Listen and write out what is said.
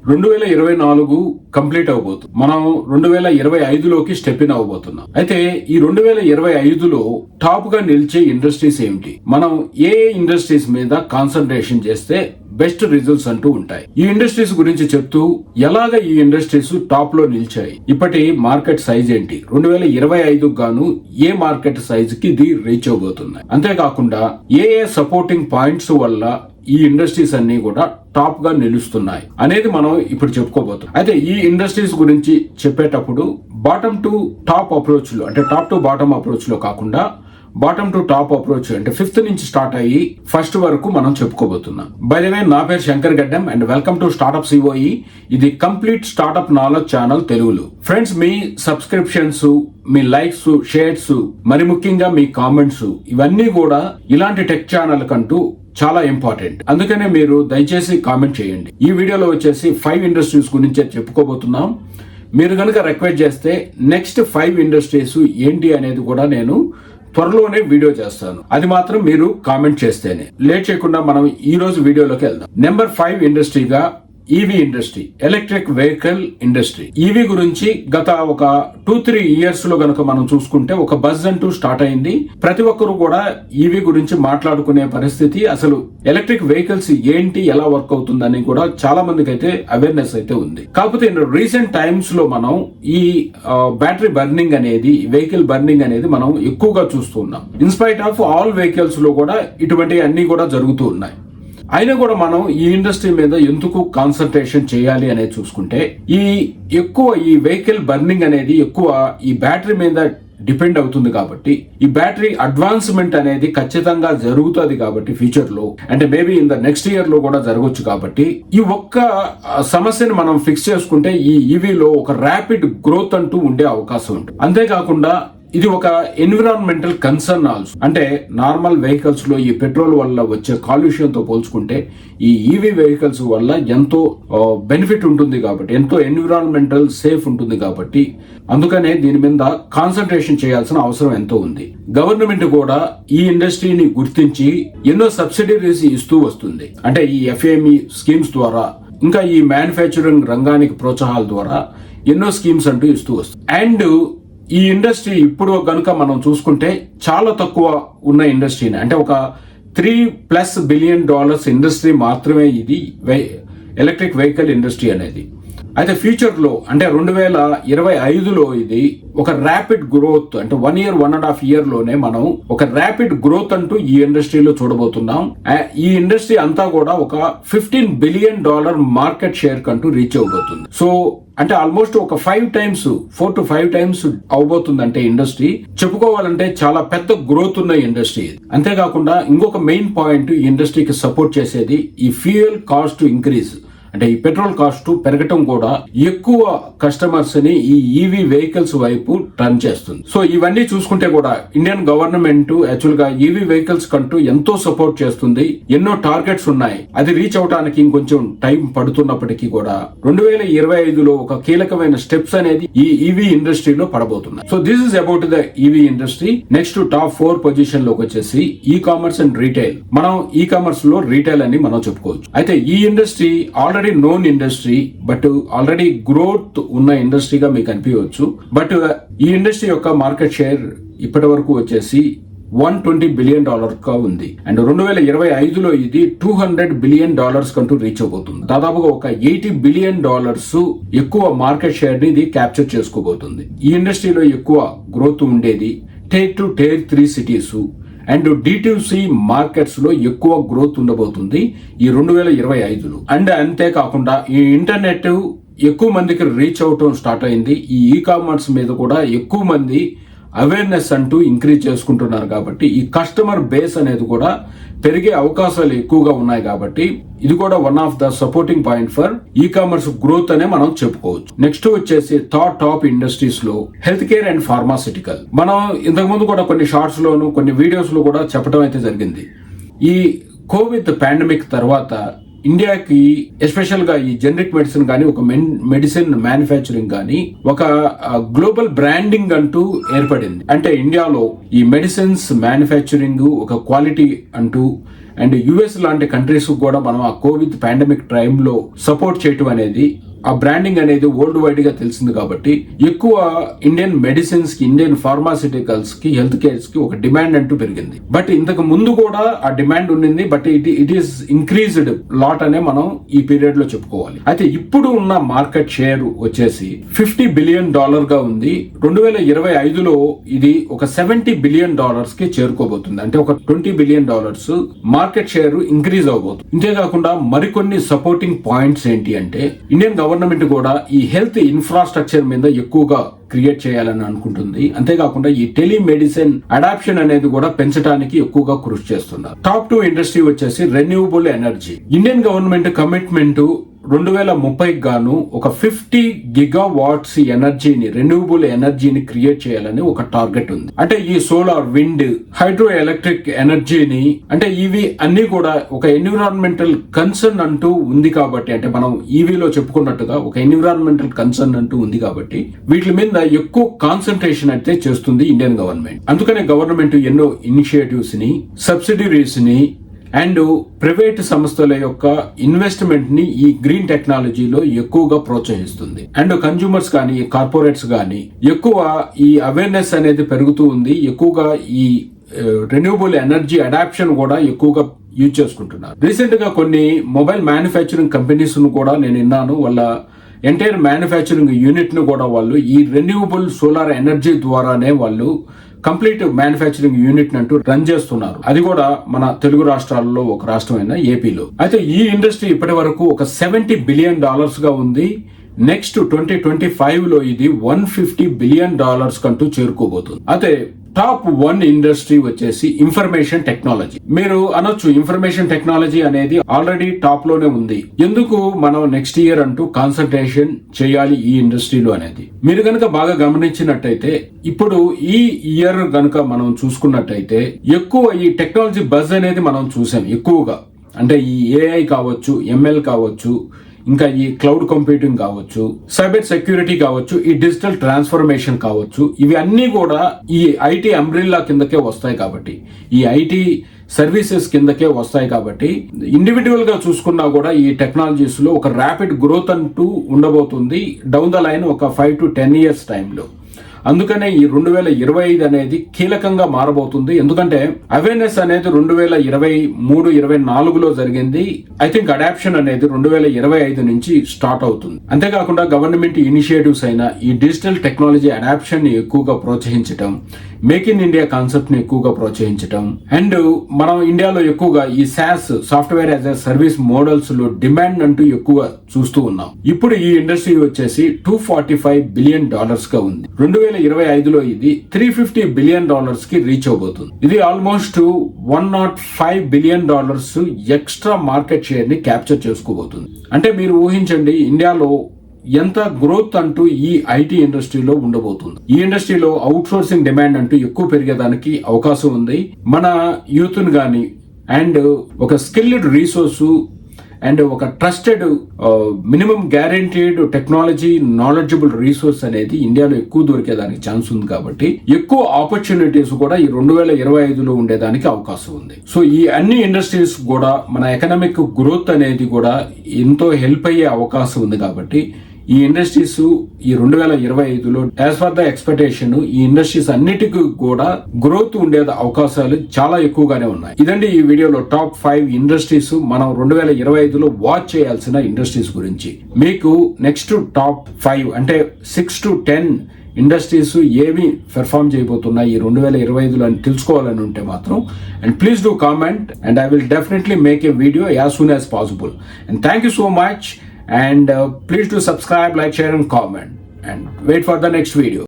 2024 complete అవబోతుంది. మనం 2025లోకి step in అవబోతున్నాం. అయితే ఈ 2025లో టాప్ గా నిలిచే ఇండస్ట్రీస్ ఏమిటి, మనం ఏ ఇండస్ట్రీస్ మీద కాన్సన్ట్రేషన్ చేస్తే బెస్ట్ రిజల్ట్స్ అంటూ ఉంటాయి. ఈ ఇండస్ట్రీస్ గురించి చెప్తూ ఎలాగ ఈ ఇండస్ట్రీస్ టాప్ లో నిలిచాయి, ఇప్పటి మార్కెట్ సైజ్ ఏంటి, 2025 గాను ఏ మార్కెట్ సైజ్ కి ఇది రీచ్ అవబోతున్నాయి, అంతేకాకుండా ఏ సపోర్టింగ్ పాయింట్స్ వల్ల ఈ ఇండస్ట్రీస్ అన్ని కూడా టాప్ గా నిలుస్తున్నాయి అనేది మనం ఇప్పుడు చెప్పుకోబోతున్నాం. అయితే ఈ ఇండస్ట్రీస్ గురించి చెప్పేటప్పుడు బాటమ్ టు టాప్ అప్రోచ్ లో, అంటే టాప్ టు బాటమ్ అప్రోచ్ లో కాకుండా బాటమ్ టు టాప్ అప్రోచ్ అంటే 5th నుంచి స్టార్ట్ అయ్యి 1st వరకు మనం చెప్పుకోబోతున్నాం. బై ద వే, నా పేరు శంకర్ గడ్డం and welcome to start up COE. ఇది కంప్లీట్ స్టార్ట్అప్ నాలెడ్జ్ ఛానల్ తెలుగులో. ఫ్రెండ్స్, మీ సబ్స్క్రిప్షన్స్, మీ లైక్స్, షేర్స్, మరి ముఖ్యంగా మీ కామెంట్స్, ఇవన్నీ కూడా ఇలాంటి టెక్ ఛానల్ కంటూ చాలా ఇంపార్టెంట్. అందుకనే మీరు దయచేసి కామెంట్ చేయండి. ఈ వీడియోలో వచ్చేసి 5 ఇండస్ట్రీస్ గురించి చెప్పుకోబోతున్నాం. మీరు కనుక రిక్వెస్ట్ చేస్తే నెక్స్ట్ 5 ఇండస్ట్రీస్ ఏంటి అనేది కూడా నేను త్వరలోనే వీడియో చేస్తాను. అది మాత్రం మీరు కామెంట్ చేస్తేనే. లేట్ చేయకుండా మనం ఈ రోజు వీడియోలోకి వెళ్దాం. నెంబర్ 5 ఇండస్ట్రీగా EV industry, electric vehicle industry. EV గురించి గత ఒక 2-3 ఇయర్స్ లో గనక మనం చూసుకుంటే ఒక బజ్ అంటూ స్టార్ట్ అయింది. ప్రతి ఒక్కరు కూడా ఈవీ గురించి మాట్లాడుకునే పరిస్థితి, అసలు ఎలక్ట్రిక్ వెహికల్స్ ఏంటి, ఎలా వర్క్ అవుతుందని కూడా చాలా మందికి అయితే అవేర్నెస్ అయితే ఉంది. కాకపోతే రీసెంట్ టైమ్స్ లో మనం ఈ బ్యాటరీ బర్నింగ్ అనేది, వెహికల్ బర్నింగ్ అనేది మనం ఎక్కువగా చూస్తున్నాం. ఇన్స్పైట్ ఆఫ్ ఆల్ వెహికల్స్ లో కూడా ఇటువంటి అన్ని కూడా జరుగుతూ ఉన్నాయి. అయినా కూడా మనం ఈ ఇండస్ట్రీ మీద ఎందుకు కాన్సన్ట్రేషన్ చేయాలి అనేది చూసుకుంటే, ఈ వెహికల్ బర్నింగ్ అనేది ఎక్కువ ఈ బ్యాటరీ మీద డిపెండ్ అవుతుంది కాబట్టి, ఈ బ్యాటరీ అడ్వాన్స్మెంట్ అనేది ఖచ్చితంగా జరుగుతుంది కాబట్టి ఫ్యూచర్ లో, అంటే maybe in the next year లో కూడా జరగవచ్చు. కాబట్టి ఈ ఒక్క సమస్యను మనం ఫిక్స్ చేసుకుంటే ఈ ఈవీలో ఒక ర్యాపిడ్ గ్రోత్ అంటూ ఉండే అవకాశం ఉంటుంది. అంతేకాకుండా ఇది ఒక ఎన్విరాన్మెంటల్ కన్సర్న్ ఆల్సో. అంటే నార్మల్ వెహికల్స్ లో ఈ పెట్రోల్ వల్ల వచ్చే కాలుష్యం తో పోల్చుకుంటే ఈ ఈవీ వెహికల్స్ వల్ల ఎంతో బెనిఫిట్ ఉంటుంది కాబట్టి, ఎంతో ఎన్విరాన్మెంటల్ సేఫ్ ఉంటుంది కాబట్టి, అందుకనే దీని మీద కాన్సన్ట్రేషన్ చేయాల్సిన అవసరం ఎంతో ఉంది. గవర్నమెంట్ కూడా ఈ ఇండస్ట్రీని గుర్తించి ఎన్నో సబ్సిడీస్ ఇస్తూ వస్తుంది. అంటే ఈ ఎఫ్ఏఎంఈ స్కీమ్స్ ద్వారా, ఇంకా ఈ మ్యానుఫ్యాక్చరింగ్ రంగానికి ప్రోత్సాహాల ద్వారా ఎన్నో స్కీమ్స్ అంటూ ఇస్తూ వస్తుంది. అండ్ ఈ ఇండస్ట్రీ ఇప్పుడు కనుక మనం చూసుకుంటే చాలా తక్కువ ఉన్న ఇండస్ట్రీని, అంటే ఒక $3+ బిలియన్ ఇండస్ట్రీ మాత్రమే ఇది ఎలక్ట్రిక్ వెహికల్ ఇండస్ట్రీ అనేది. అయితే ఫ్యూచర్ లో, అంటే 2025లో ఇది ఒక ర్యాపిడ్ గ్రోత్, అంటే 1 year 1.5 year లోనే మనం ఒక ర్యాపిడ్ గ్రోత్ అంటూ ఈ ఇండస్ట్రీలో చూడబోతున్నాం. ఈ ఇండస్ట్రీ అంతా కూడా ఒక $15 బిలియన్ మార్కెట్ షేర్ కంటూ రీచ్ అవబోతుంది. సో అంటే ఆల్మోస్ట్ ఒక 4 to 5 times అవబోతుందంటే ఇండస్ట్రీ చెప్పుకోవాలంటే చాలా పెద్ద గ్రోత్ ఉన్న ఇండస్ట్రీ. అంతేకాకుండా ఇంకొక మెయిన్ పాయింట్ ఈ ఇండస్ట్రీకి సపోర్ట్ చేసేది ఈ ఫ్యూయల్ కాస్ట్ ఇంక్రీజ్, అంటే ఈ పెట్రోల్ కాస్ట్ పెరగటం కూడా ఎక్కువ కస్టమర్స్ ని ఈ ఈవీ వెహికల్స్ వైపు టర్న్ చేస్తుంది. సో ఇవన్నీ చూసుకుంటే కూడా ఇండియన్ గవర్నమెంట్ యాక్చువల్ గా ఈవీ వెహికల్స్ కంటూ ఎంతో సపోర్ట్ చేస్తుంది. ఎన్నో టార్గెట్స్ ఉన్నాయి. అది రీచ్ అవడానికి ఇంకొంచెం టైం పడుతున్నప్పటికీ కూడా 2025లో ఒక కీలకమైన స్టెప్స్ అనేది ఈ ఈవీ ఇండస్ట్రీలో పడబోతున్నాయి. So this is about the EV industry. Next top 4 position లోకి వచ్చేసి ఈ కామర్స్ అండ్ రీటైల్. మనం ఈ కామర్స్ లో రీటైల్ అని మనం చెప్పుకోవచ్చు. అయితే ఈ industry already known industry, but already growth ఉన్న ఇండస్ట్రీగా మీకు అనిపించవచ్చు. బట్ ఈ ఇండస్ట్రీ యొక్క మార్కెట్ షేర్ ఇప్పటి వరకు వచ్చేసి $120 బిలియన్ గా ఉంది. అండ్ 2025లో ఇది $200 బిలియన్ కంటూ రీచ్ అవబోతుంది. దాదాపుగా ఒక $80 బిలియన్ ఎక్కువ మార్కెట్ షేర్ ని ఇది క్యాప్చర్ చేసుకోబోతుంది. ఈ ఇండస్ట్రీలో ఎక్కువ గ్రోత్ ఉండేది Tier 2, Tier 3 cities and D2C markets లో ఎక్కువ గ్రోత్ ఉండబోతుంది ఈ 2025లో. అండ్ అంతేకాకుండా ఈ ఇంటర్నెట్ ఎక్కువ మందికి రీచ్ అవటం స్టార్ట్ అయింది. ఈ కామర్స్ మీద కూడా ఎక్కువ మంది అవేర్నెస్ అంటూ ఇంక్రీజ్ చేసుకుంటున్నారు కాబట్టి ఈ కస్టమర్ బేస్ అనేది కూడా పెరిగే అవకాశాలు ఎక్కువగా ఉన్నాయి. కాబట్టి ఇది కూడా one of the supporting point for e commerce growth అనే మనం చెప్పుకోవచ్చు. నెక్స్ట్ వచ్చేసి టాప్ ఇండస్ట్రీస్ లో హెల్త్ కేర్ అండ్ ఫార్మాసిటికల్. మనం ఇంతకు ముందు కూడా కొన్ని షార్ట్స్ లోను కొన్ని వీడియోస్ లో కూడా చెప్పడం అయితే జరిగింది. ఈ కోవిడ్ పాండమిక్ తర్వాత ఇండియాకి ఎస్పెషల్ గా ఈ జనరిక్ మెడిసిన్ కానీ, ఒక మెడిసిన్ మ్యానుఫ్యాక్చరింగ్ కానీ ఒక గ్లోబల్ బ్రాండింగ్ అంటూ ఏర్పడింది. అంటే ఇండియాలో ఈ మెడిసిన్స్ మ్యానుఫ్యాక్చరింగ్ ఒక క్వాలిటీ అంటూ అండ్ యుఎస్ లాంటి కంట్రీస్ కూడా మనం ఆ కోవిడ్ పాండమిక్ టైంలో సపోర్ట్ చేయటం అనేది, ఆ బ్రాండింగ్ అనేది వరల్డ్ వైడ్ గా తెలిసింది కాబట్టి ఎక్కువ ఇండియన్ మెడిసిన్స్ కి, ఇండియన్ ఫార్మాసిటికల్స్ కి, హెల్త్ కేర్స్ కి ఒక డిమాండ్ అంటూ పెరిగింది. బట్ ఇంతకు ముందు కూడా ఆ డిమాండ్ ఉండింది, but it is increased lot అనే మనం ఈ పీరియడ్ లో చెప్పుకోవాలి. అయితే ఇప్పుడు ఉన్న మార్కెట్ షేర్ వచ్చేసి $50 బిలియన్ గా ఉంది. 2025లో ఇది ఒక $70 బిలియన్ కి చేరుకోబోతుంది. అంటే ఒక $20 బిలియన్ మార్కెట్ షేర్ ఇంక్రీజ్ అవబోతుంది. ఇంతేకాకుండా మరికొన్ని సపోర్టింగ్ పాయింట్స్ ఏంటి అంటే, ఇండియన్ గవర్నమెంట్ కూడా ఈ హెల్త్ ఇన్ఫ్రాస్ట్రక్చర్ మీద ఎక్కువగా క్రియేట్ చేయాలని అనుకుంటుంది. అంతేకాకుండా ఈ టెలిమెడిసిన్ అడాప్షన్ అనేది కూడా పెంచడానికి ఎక్కువగా కృషి చేస్తున్నారు. టాప్ 2 ఇండస్ట్రీ వచ్చేసి renewable energy. Indian government commitment 2030 గాను ఒక 50 గిగావాట్స్ ఎనర్జీని, రెన్యూవబుల్ ఎనర్జీని క్రియేట్ చేయాలని ఒక టార్గెట్ ఉంది. అంటే ఈ సోలార్, విండ్, హైడ్రో ఎలక్ట్రిక్ ఎనర్జీని, అంటే ఇవి అన్ని కూడా ఒక ఎన్విరాన్మెంటల్ కన్సర్న్ అంటూ ఉంది కాబట్టి, అంటే మనం ఈవీలో చెప్పుకున్నట్టుగా ఒక ఎన్విరాన్మెంటల్ కన్సర్న్ అంటూ ఉంది కాబట్టి వీటి మీద ఎక్కువ కాన్సన్ట్రేషన్ అయితే చేస్తుంది ఇండియన్ గవర్నమెంట్. అందుకనే గవర్నమెంట్ ఎన్నో ఇనిషియేటివ్స్ ని, సబ్సిడరీస్ ని అండ్ ప్రైవేట్ సంస్థల యొక్క ఇన్వెస్ట్మెంట్ ని ఈ గ్రీన్ టెక్నాలజీలో ఎక్కువగా ప్రోత్సహిస్తుంది. అండ్ కన్జ్యూమర్స్ కానీ, కార్పొరేట్స్ కానీ ఎక్కువ ఈ అవేర్నెస్ అనేది పెరుగుతూ ఉంది. ఎక్కువగా ఈ రెన్యూవబుల్ ఎనర్జీ అడాప్షన్ కూడా ఎక్కువగా యూజ్ చేసుకుంటున్నారు. రీసెంట్ గా కొన్ని మొబైల్ మ్యానుఫ్యాక్చరింగ్ కంపెనీస్ ను కూడా నేను విన్నాను, వాళ్ళ ఎంటైర్ మ్యానుఫ్యాక్చరింగ్ యూనిట్ ను కూడా వాళ్ళు ఈ రెన్యూవబుల్ సోలార్ ఎనర్జీ ద్వారానే వాళ్ళు కంప్లీట్ మ్యానుఫ్యాక్చరింగ్ యూనిట్ అంటూ రన్ చేస్తున్నారు. అది కూడా మన తెలుగు రాష్ట్రాల్లో ఒక రాష్ట్రమైన ఏపీలో. అయితే ఈ ఇండస్ట్రీ ఇప్పటి వరకు ఒక $70 బిలియన్ గా ఉంది. నెక్స్ట్ 2025 లో ఇది $150 బిలియన్ కంటూ చేరుకోబోతుంది. అయితే టాప్ 1 ఇండస్ట్రీ వచ్చేసి ఇన్ఫర్మేషన్ టెక్నాలజీ. మీరు అనొచ్చు ఇన్ఫర్మేషన్ టెక్నాలజీ అనేది ఆల్రెడీ టాప్ లోనే ఉంది, ఎందుకు మనం నెక్స్ట్ ఇయర్ అంటూ కాన్సన్ట్రేషన్ చేయాలి ఈ ఇండస్ట్రీలో అనేది. మీరు గనక బాగా గమనించినట్టయితే ఇప్పుడు ఈ ఇయర్ గనక మనం చూసుకున్నట్టయితే ఎక్కువ ఈ టెక్నాలజీ బజ్ అనేది మనం చూసాం ఎక్కువగా. అంటే ఈ ఏఐ కావచ్చు, ఎంఎల్ కావచ్చు, ఇంకా ఈ క్లౌడ్ కంప్యూటింగ్ కావచ్చు, సైబర్ సెక్యూరిటీ కావచ్చు, ఈ డిజిటల్ ట్రాన్స్ఫర్మేషన్ కావచ్చు, ఇవి అన్ని కూడా ఈ ఐటీ అంబ్రిల్లా కిందకే వస్తాయి కాబట్టి, ఈ ఐటీ సర్వీసెస్ కిందకే వస్తాయి కాబట్టి ఇండివిజువల్ గా చూసుకున్నా కూడా ఈ టెక్నాలజీస్ లో ఒక ర్యాపిడ్ గ్రోత్ అంటూ ఉండబోతుంది డౌన్ ద లైన్ ఒక 5 to 10 years టైంలో. అందుకనే ఈ 2025 అనేది కీలకంగా మారబోతుంది. ఎందుకంటే అవేర్నెస్ అనేది 2023-24లో జరిగింది. ఐ థింక్ అడాప్షన్ అనేది 2025 నుంచి స్టార్ట్ అవుతుంది. అంతేకాకుండా గవర్నమెంట్ ఇనిషియేటివ్స్ అయిన ఈ డిజిటల్ టెక్నాలజీ అడాప్షన్ ని ఎక్కువగా ప్రోత్సహించడం, మేక్ ఇన్ ఇండియా కాన్సెప్ట్ ని ఎక్కువగా ప్రోత్సహించడం, అండ్ మనం ఇండియాలో ఎక్కువగా ఈ SaaS, software as a service models లో డిమాండ్ అంటూ ఎక్కువ చూస్తూ ఉన్నాం. ఇప్పుడు ఈ ఇండస్ట్రీ వచ్చేసి $245 బిలియన్ గా ఉంది. 2025లో ఇది $350 బిలియన్ కి రీచ్ అవబోతుంది. ఇది almost $105 billion extra market share ని క్యాప్చర్ చేసుకోబోతుంది. అంటే మీరు ఊహించండి ఇండియాలో ఎంత గ్రోత్ అంటూ ఈ ఐటీ ఇండస్ట్రీలో ఉండబోతుంది. ఈ ఇండస్ట్రీలో అవుట్ సోర్సింగ్ డిమాండ్ అంటూ ఎక్కువ పెరిగేదానికి అవకాశం ఉంది. మన యూత్ ని గాని అండ్ ఒక స్కిల్డ్ రీసోర్స్ అండ్ ఒక trusted minimum guaranteed technology knowledgeable resource అనేది ఇండియాలో ఎక్కువ దొరికేదానికి ఛాన్స్ ఉంది కాబట్టి ఎక్కువ ఆపర్చునిటీస్ కూడా ఈ 2025లో ఉండేదానికి అవకాశం ఉంది. సో ఈ అన్ని ఇండస్ట్రీస్ కూడా మన ఎకనామిక్ గ్రోత్ అనేది కూడా ఎంతో హెల్ప్ అయ్యే అవకాశం ఉంది కాబట్టి ఈ ఇండస్ట్రీస్ ఈ 2025లో యాజ్ ఫర్ ద ఎక్స్పెక్టేషన్ ఈ ఇండస్ట్రీస్ అన్నిటికీ కూడా గ్రోత్ ఉండే అవకాశాలు చాలా ఎక్కువగానే ఉన్నాయి. ఇదండి ఈ వీడియోలో టాప్ 5 ఇండస్ట్రీస్ మనం 2025లో వాచ్ చేయాల్సిన ఇండస్ట్రీస్ గురించి. మీకు నెక్స్ట్ టాప్ 5 అంటే 6 to 10 ఇండస్ట్రీస్ ఏవి పెర్ఫార్మ్ చేయబోతున్నాయి ఈ 2025లో అని తెలుసుకోవాలని ఉంటే మాత్రం and please do comment and I will definitely make a video as soon as possible. And thank you so much. And please do subscribe, like, share and comment and wait for the next video.